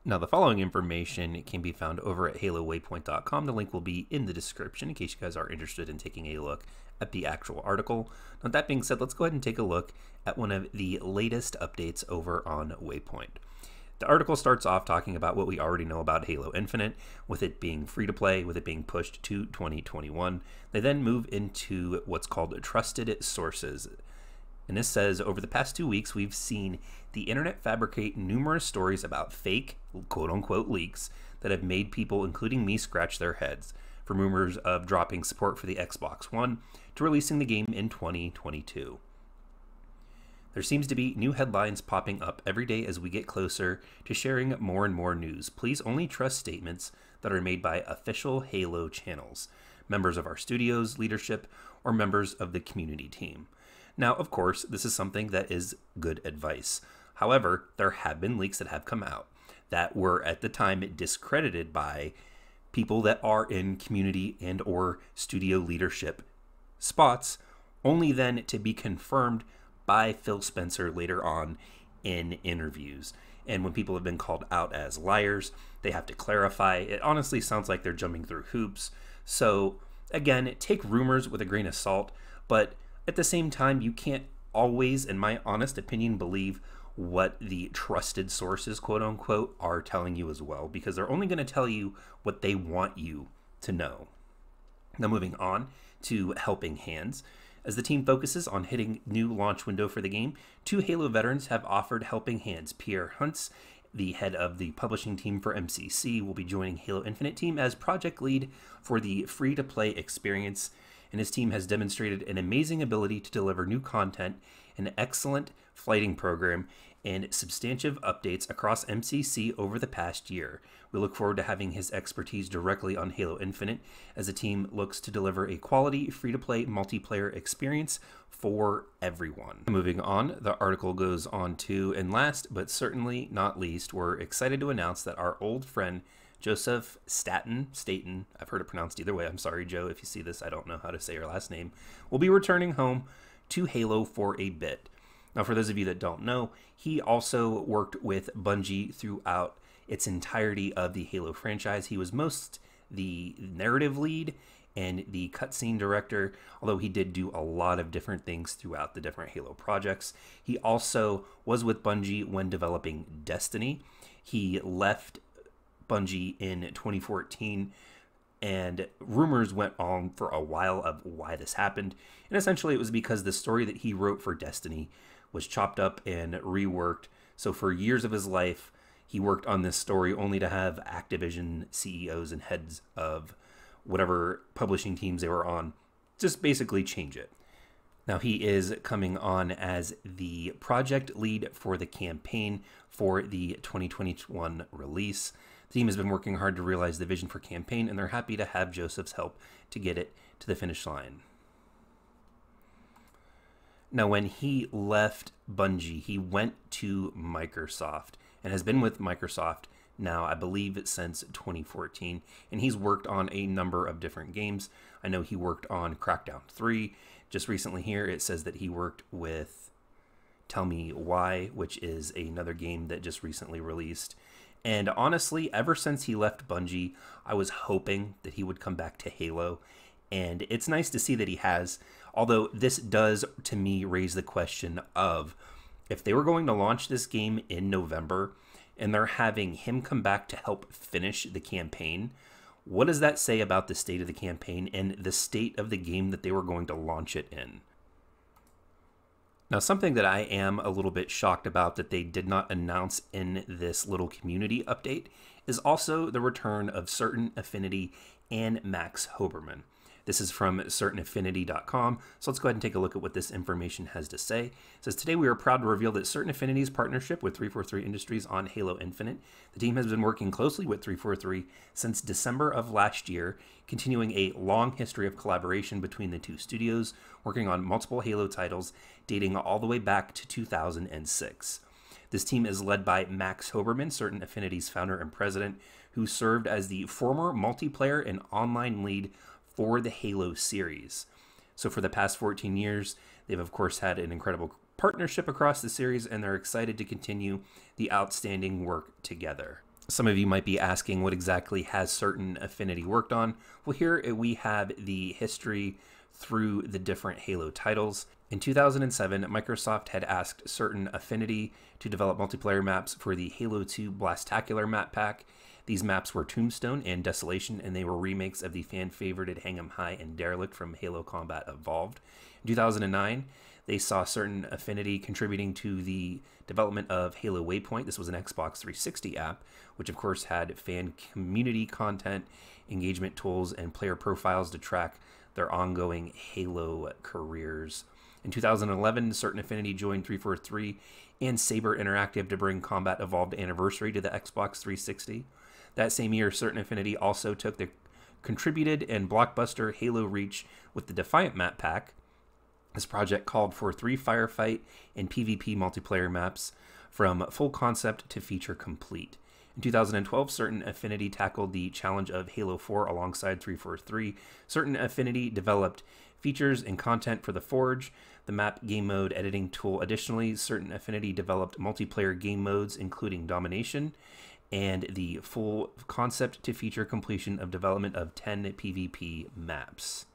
Now, the following information can be found over at halowaypoint.com. The link will be in the description in case you guys are interested in taking a look at the actual article. Now, that being said, let's go ahead and take a look at one of the latest updates over on Waypoint. The article starts off talking about what we already know about Halo Infinite, with it being free to play, with it being pushed to 2021. They then move into what's called trusted sources. And this says, over the past 2 weeks, we've seen the internet fabricate numerous stories about fake, quote-unquote, leaks that have made people, including me, scratch their heads, from rumors of dropping support for the Xbox One to releasing the game in 2022. There seems to be new headlines popping up every day as we get closer to sharing more and more news. Please only trust statements that are made by official Halo channels, members of our studio's leadership, or members of the community team. Now, of course, this is something that is good advice. However, there have been leaks that have come out that were at the time discredited by people that are in community and or studio leadership spots, only then to be confirmed by Phil Spencer later on in interviews. And when people have been called out as liars, they have to clarify. It honestly sounds like they're jumping through hoops. So again, take rumors with a grain of salt, but at the same time, you can't always, in my honest opinion, believe what the trusted sources, quote unquote, are telling you as well, because they're only going to tell you what they want you to know. Now, moving on to Helping Hands. As the team focuses on hitting new launch window for the game, 2 Halo veterans have offered Helping Hands. Pierre Huntz, the head of the publishing team for MCC, will be joining Halo Infinite team as project lead for the free-to-play experience, and his team has demonstrated an amazing ability to deliver new content, an excellent flighting program, and substantive updates across MCC over the past year. We look forward to having his expertise directly on Halo Infinite as the team looks to deliver a quality free-to-play multiplayer experience for everyone. Moving on, the article goes on to, and last but certainly not least, we're excited to announce that our old friend Joseph Staten, I've heard it pronounced either way, I'm sorry Joe if you see this, I don't know how to say your last name, will be returning home to Halo for a bit. Now, for those of you that don't know, he also worked with Bungie throughout its entirety of the Halo franchise. He was most the narrative lead and the cutscene director, although he did do a lot of different things throughout the different Halo projects. He also was with Bungie when developing Destiny. He left Bungie in 2014, and rumors went on for a while of why this happened. And essentially it was because the story that he wrote for Destiny was chopped up and reworked. So for years of his life, he worked on this story only to have Activision CEOs and heads of whatever publishing teams they were on just basically change it. Now he is coming on as the project lead for the campaign for the 2021 release. The team has been working hard to realize the vision for campaign, and they're happy to have Joseph's help to get it to the finish line. Now, when he left Bungie, he went to Microsoft and has been with Microsoft now, I believe, since 2014, and he's worked on a number of different games. I know he worked on Crackdown 3. Just recently here, it says that he worked with Tell Me Why, which is another game that just recently released. And honestly, ever since he left Bungie, I was hoping that he would come back to Halo. And it's nice to see that he has, although this does, to me, raise the question of, if they were going to launch this game in November, and they're having him come back to help finish the campaign, what does that say about the state of the campaign and the state of the game that they were going to launch it in? Now, something that I am a little bit shocked about that they did not announce in this little community update is also the return of Certain Affinity and Max Hoberman. This is from certainaffinity.com, so let's go ahead and take a look at what this information has to say. It says, today we are proud to reveal that Certain Affinity's partnership with 343 Industries on Halo Infinite. The team has been working closely with 343 since December of last year, continuing a long history of collaboration between the two studios, working on multiple Halo titles dating all the way back to 2006. This team is led by Max Hoberman, Certain Affinity's founder and president, who served as the former multiplayer and online lead for the Halo series. So for the past 14 years, they've of course had an incredible partnership across the series, and they're excited to continue the outstanding work together. Some of you might be asking what exactly has Certain Affinity worked on. Well, here we have the history through the different Halo titles. In 2007, Microsoft had asked Certain Affinity to develop multiplayer maps for the Halo 2 Blastacular map pack. These maps were Tombstone and Desolation, and they were remakes of the fan-favorited Hang'em High and Derelict from Halo Combat Evolved. In 2009, they saw Certain Affinity contributing to the development of Halo Waypoint. This was an Xbox 360 app, which of course had fan community content, engagement tools, and player profiles to track their ongoing Halo careers. In 2011, Certain Affinity joined 343 and Saber Interactive to bring Combat Evolved Anniversary to the Xbox 360. That same year, Certain Affinity also took the contributed and blockbuster Halo Reach with the Defiant map pack. This project called for 3 firefight and PvP multiplayer maps from full concept to feature complete. In 2012, Certain Affinity tackled the challenge of Halo 4 alongside 343. Certain Affinity developed features and content for the Forge, the map game mode editing tool. Additionally, Certain Affinity developed multiplayer game modes, including Domination, and the full concept to feature completion of development of 10 PvP maps.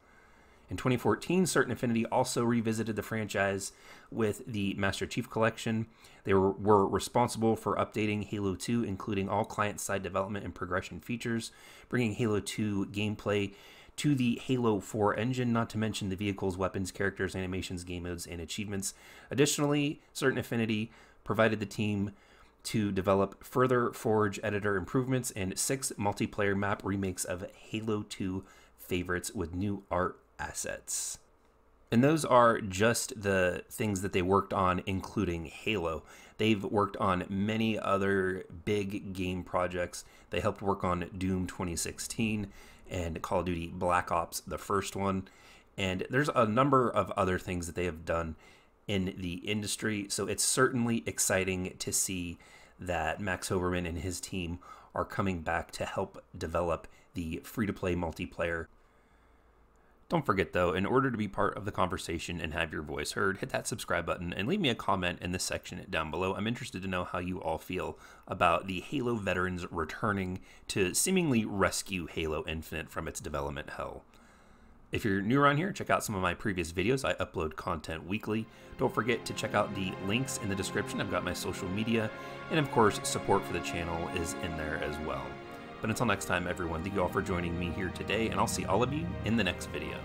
In 2014, Certain Affinity also revisited the franchise with the Master Chief Collection. They were responsible for updating Halo 2, including all client-side development and progression features, bringing Halo 2 gameplay to the Halo 4 engine, not to mention the vehicles, weapons, characters, animations, game modes, and achievements. Additionally, Certain Affinity provided the team to develop further Forge editor improvements and 6 multiplayer map remakes of Halo 2 favorites with new art assets. And those are just the things that they worked on, including Halo. They've worked on many other big game projects. They helped work on Doom 2016 and Call of Duty Black Ops, the first one. And there's a number of other things that they have done in the industry. So it's certainly exciting to see that Max Hoberman and his team are coming back to help develop the free-to-play multiplayer. Don't forget, though, in order to be part of the conversation and have your voice heard, hit that subscribe button and leave me a comment in the section down below. I'm interested to know how you all feel about the Halo veterans returning to seemingly rescue Halo Infinite from its development hell. If you're new around here, check out some of my previous videos. I upload content weekly. Don't forget to check out the links in the description. I've got my social media, and of course, support for the channel is in there as well. But until next time, everyone, thank you all for joining me here today, and I'll see all of you in the next video.